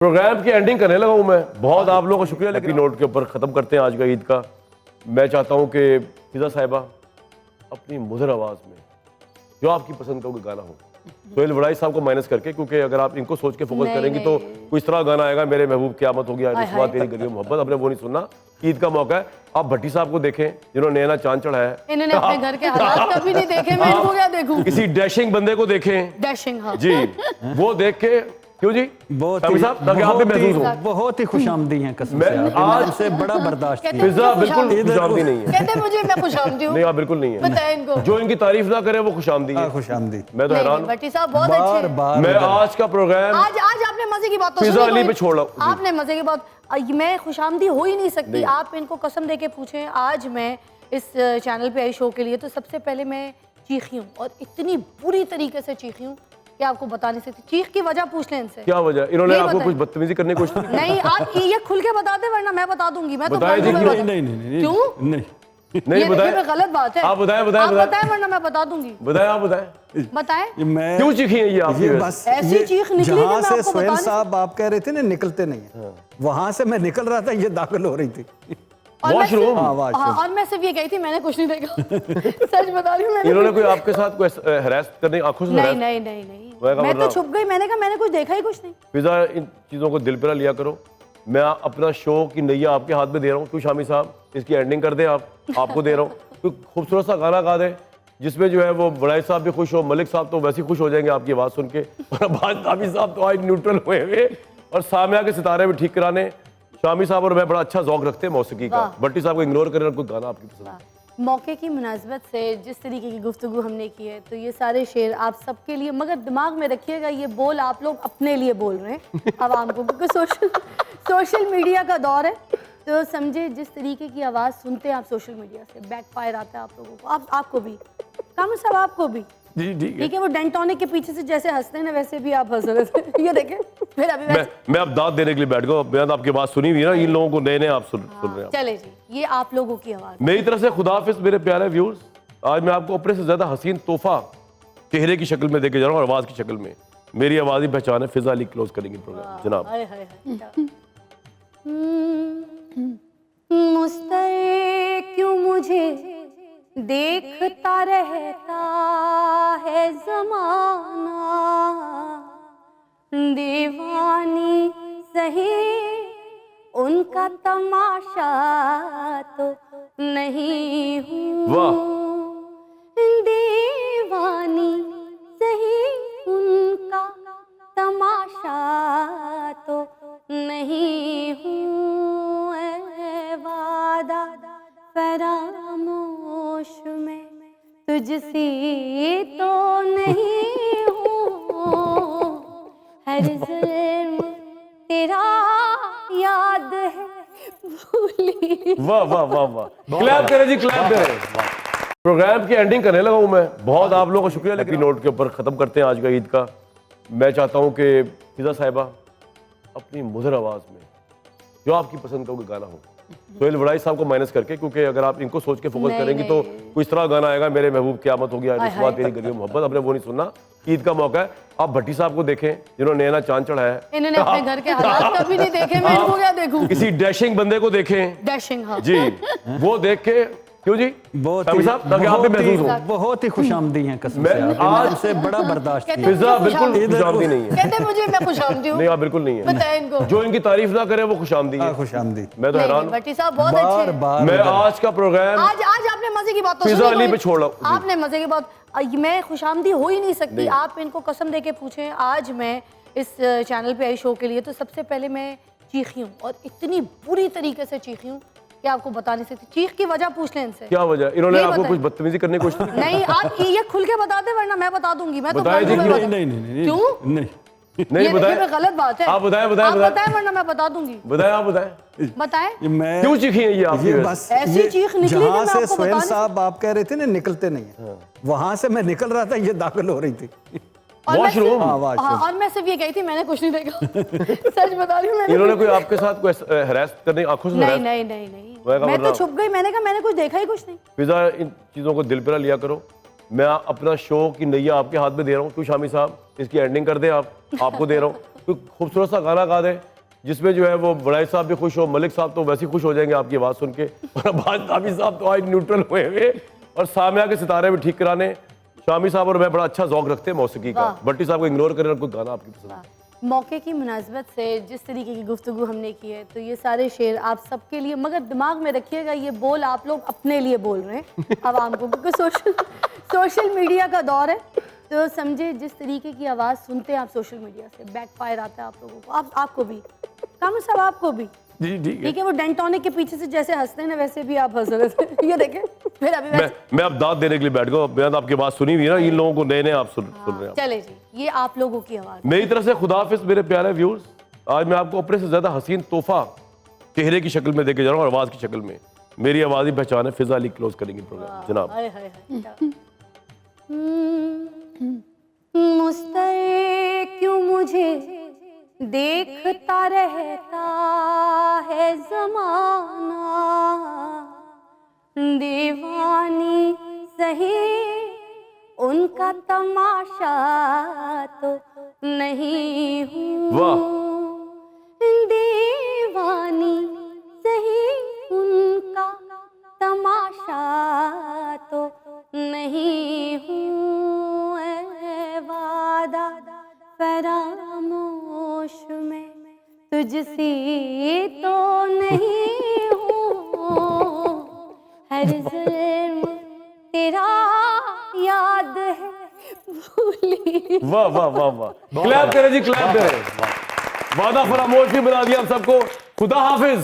Programme की ending करने लगा हूँ मैं। बहुत आप लोगों का शुक्रिया, लेकिन नोट के ऊपर ख़त्म करते हैं आज का ईद का। मैं चाहता हूँ कि फिजा साहिबा अपनी मधुर आवाज़ में जो आपकी पसंद का कोई गाना हो, सोहेल वड़ाई साहब को माइनस करके, क्योंकि अगर आप इनको सोच के फोकस करेंगी तो कोई इस तरह गाना आएगा, मेरे महबूब क़यामत हो गया, रिश्वा तेरी गलियों मोहब्बत, हमने वो नहीं सुनना। ईद का मौका है, आप भट्टी साहब को देखें जिन्होंने नया चांद चढ़ाया है। इन्होंने अपने घर के हालात कभी नहीं देखे, मैं इनको क्या देखूं। किसी डैशिंग बंदे को देखें, डैशिंग, हाँ जी वो देख के, क्यों जी बहुत ही खुशामदी हैं कसम से, आज से बड़ा बर्दाश्त किया। फिजा बिल्कुल खुशामदी नहीं है। कहते मुझे, मैं खुशामदी हूँ। नहीं, आप बिल्कुल नहीं है। बताएं इनको, जो इनकी तारीफ ना करे वो खुशामदी है। खुशामदी। मैं तो हैरान हूँ। भट्टी साहब बहुत अच्छे हैं। मैं आज का प्रोग्राम आज आपने मजे की बात तो फिजा अली पे छोड़ रहा हूँ। आपने मजे की बात, मैं खुशामदी हो ही नहीं सकती। आप इनको कसम दे के पूछें, आज मैं इस चैनल पे आई शो के लिए, तो सबसे पहले मैं चीखी हूँ और इतनी बुरी तरीके से चीखी हूँ कि आपको बता नहीं सकती। चीख की वजह पूछ लें इनसे। क्या वजह? इन्होंने आपको कुछ बदतमीजी करने की कोशिश की? नहीं, आप ये खुल के बताते, वरना मैं बता दूंगी। मैं तो नहीं क्यों नहीं बताएं, गलत बात है। आप बताएं वरना मैं बता दूंगी। बताएं, आप बताएं क्यों चीखी है ये आपकी? बस ऐसी चीख निकली जहाँ से सोहेल साहब आप कह रहे थे ना निकलते नहीं है, वहां से मैं निकल रहा था, ये दाखिल हो रही थी वॉशरूम। और मैं सिर्फ ये कही थी, मैंने कुछ नहीं देखा। सच बता रही हूँ। इन्होंने कोई आपके साथ कोई हरास करने, आंखों से नहीं नहीं नहीं नहीं, मैं तो छुप गई। मैंने कहा मैंने कुछ देखा ही कुछ नहीं। फिजा इन चीजों को दिल पे ना लिया करो। मैं अपना शो की नैया आपके हाथ में दे रहा हूँ। क्यों शामी साहब इसकी एंडिंग कर दे, आपको दे रहा हूँ। कोई खूबसूरत सा गाना गा दे जिसमें जो है वो बड़ाई साहब भी खुश हो, मलिक साहब तो वैसे ही खुश हो जाएंगे आपकी आवाज़ सुन के, और अब्बास काफी साहब तो आज न्यूट्रल हुए हुए, और सामिया के सितारे भी ठीक कराने। शामी साहब और मैं बड़ा अच्छा ज़ौक रखते हैं मौसीकी का। भट्टी साहब को इग्नोर करें, कोई गाना आपकी पसंद। मौके की मुनासबत से जिस तरीके की गुफ्तगू हमने की है, तो ये सारे शेर आप सबके लिए, मगर दिमाग में रखिएगा ये बोल आप लोग अपने लिए बोल रहे हैं आवाम को, क्योंकि सोशल मीडिया का दौर है। तो समझे, जिस तरीके की आवाज़ सुनते हैं आप सोशल मीडिया से, बैकफायर आता है आप लोगों को, आपको भी, कामर साहब आपको भी। जी ठीक है। वो डेंटोनिक के पीछे से जैसे हंसते हैं ना, वैसे भी आप हंस रहे थे। ये देखें, फिर अभी मैं अब दाद देने के लिए बैठ गया। मैं आपकी बात सुनी हुई ना, इन लोगों को नए आप सुन रहे हैं। चले जी, ये आप लोगों की आवाज़। मेरी तरफ से खुदा हाफिज़ मेरे प्यारे व्यूअर्स। आज मैं आपको अपने से ज्यादा हसीन तोहफा चेहरे की शक्ल में देके जा रहा हूँ और आवाज की शक्ल में। मेरी आवाज ही पहचान है। फिजा अली क्लोज करेंगे प्रोग्राम जनाब। मुस्तरे क्यों मुझे देखता रहता है ज़माना, दीवानी सही उनका तमाशा तो नहीं हूँ, दीवानी सही उनका तमाशा तो नहीं हूँ, वादा फरामोश में तुझसे तो नहीं हूँ, हर जुल्म तेरा याद है भूली। वाह वाह वाह वाह, क्लैप करें जी, क्लैप करें। प्रोग्राम की एंडिंग करने लगा हूँ मैं। बहुत आप लोगों का शुक्रिया, लेकिन नोट के ऊपर ख़त्म करते हैं आज का ईद का। मैं चाहता हूँ कि फिजा साहिबा अपनी मधुर आवाज़ में जो आपकी पसंद का कोई गाना हो, सोहेल वड़ाई साहब को माइनस करके, क्योंकि अगर आप इनको सोच के फोकस करेंगी तो कोई इस तरह गाना आएगा, मेरे महबूब क़यामत हो गया, रिश्वा तेरी गलियों मोहब्बत, हमने वो नहीं सुनना। ईद का मौका है, आप भट्टी साहब को देखें जिन्होंने नया चांद चढ़ाया है। इन्होंने अपने घर के हालात कभी नहीं देखे, मैं इनको क्या देखूं। किसी डैशिंग बंदे को देखें, डैशिंग, हाँ जी वो देख के, क्यों जी बहुत ही खुशामदी हैं कसम से, आज से बड़ा बर्दाश्त किया। फिजा बिल्कुल खुशामदी नहीं है। कहते मुझे, मैं खुशामदी हूँ। नहीं, आप बिल्कुल नहीं है। बताएं इनको, जो इनकी तारीफ ना करे वो खुशामदी है। खुशामदी। मैं तो हैरान हूँ। भट्टी साहब बहुत अच्छे हैं। मैं आज का प्रोग्राम आज आपने मजे की बात तो फिजा अली पे छोड़ रहा हूँ। आपने मजे की बात, मैं खुशामदी हो ही नहीं सकती। आप इनको कसम दे के पूछें, आज मैं इस चैनल पे आई शो के लिए, तो सबसे पहले मैं चीखी हूँ और इतनी बुरी तरीके से चीखी हूँ कि आपको बता नहीं सकती। चीख की वजह पूछ लें इनसे। क्या वजह? इन्होंने आपको कुछ बदतमीजी करने की कोशिश की? नहीं, आप ये खुल के बताते, वरना मैं बता दूंगी। मैं तो नहीं नहीं बताएं, गलत बात है। आप बताएं, वरना मैं बता दूंगी। बताएं, आप बताएं क्यों चीखी है ये आपकी? बस ऐसी चीख निकली, जहाँ से सोहेल साहब आप कह रहे थे ना निकलते नहीं है, वहां से मैं निकल रहा था, ये दाखिल हो रही थी वॉशरूम। और मैं सिर्फ ये कही थी, मैंने कुछ नहीं देखा। सच बता रही हूँ। इन्होंने कोई आपके साथ कोई हरास करने, आंखों से नहीं नहीं नहीं नहीं, मैं तो छुप गई। मैंने कहा मैंने कुछ देखा ही कुछ नहीं। फिजा इन चीजों को दिल पे ना लिया करो। मैं अपना शो की नैया आपके हाथ में दे रहा हूँ। क्यों शामी साहब इसकी एंडिंग कर दे, आपको दे रहा हूँ। कोई खूबसूरत सा गाना गा दे जिसमें जो है वो बड़ाई साहब भी खुश हो, मलिक साहब तो वैसे ही खुश हो जाएंगे आपकी आवाज़ सुन के, और अब्बास काफी साहब तो आज न्यूट्रल हुए हुए, और सामिया के सितारे भी ठीक कराने। शामी साहब और मैं बड़ा अच्छा ज़ौक रखते हैं मौसीकी का। भट्टी साहब को इग्नोर करें और कोई गाना आपकी पसंद है। मौके की मुनासबत से जिस तरीके की गुफ्तगू हमने की है, तो ये सारे शेर आप सबके लिए, मगर दिमाग में रखिएगा ये बोल आप लोग अपने लिए बोल रहे हैं आवाम को, क्योंकि सोशल मीडिया का दौर है। तो समझे, जिस तरीके की आवाज़ सुनते हैं आप सोशल मीडिया से, बैकफायर आता है आप लोगों को, आपको भी, कामर साहब आपको भी। जी ठीक है। वो डेंटोनिक के पीछे से जैसे हंसते हैं ना, वैसे भी आप हंस रहे थे। ये देखें, फिर अभी मैं अब दाद देने के लिए बैठ गया। मैं आपकी बात सुनी हुई है ना, इन लोगों को नए नए आप सुन रहे हैं। चले जी, ये आप लोगों की आवाज़। मेरी तरफ से खुदा हाफिज मेरे प्यारे व्यूअर्स। आज मैं आपको अपने से ज्यादा हसीन तोहफा चेहरे की शक्ल में देके जा रहा हूँ और आवाज की शक्ल में। मेरी आवाज ही पहचान है। फिजा अली क्लोज करेंगे प्रोग्राम जनाब। हाय हाय हाय। मुस्तए क्यों मुझे देखता रहता है जमाना, दीवानी सही उनका तमाशा तो नहीं हूँ। वाह। दीवानी सही उनका तमाशा तो नहीं हूँ। ऐ वादा फरामोश में तुझसी तो नहीं हूँ। हर जुल्म तेरा याद है भूली। वाह वाह वाह वाह। क्लैप करें जी, क्लैप करें। वादा फरामोश भी बना दिया आप सबको। खुदा हाफिज।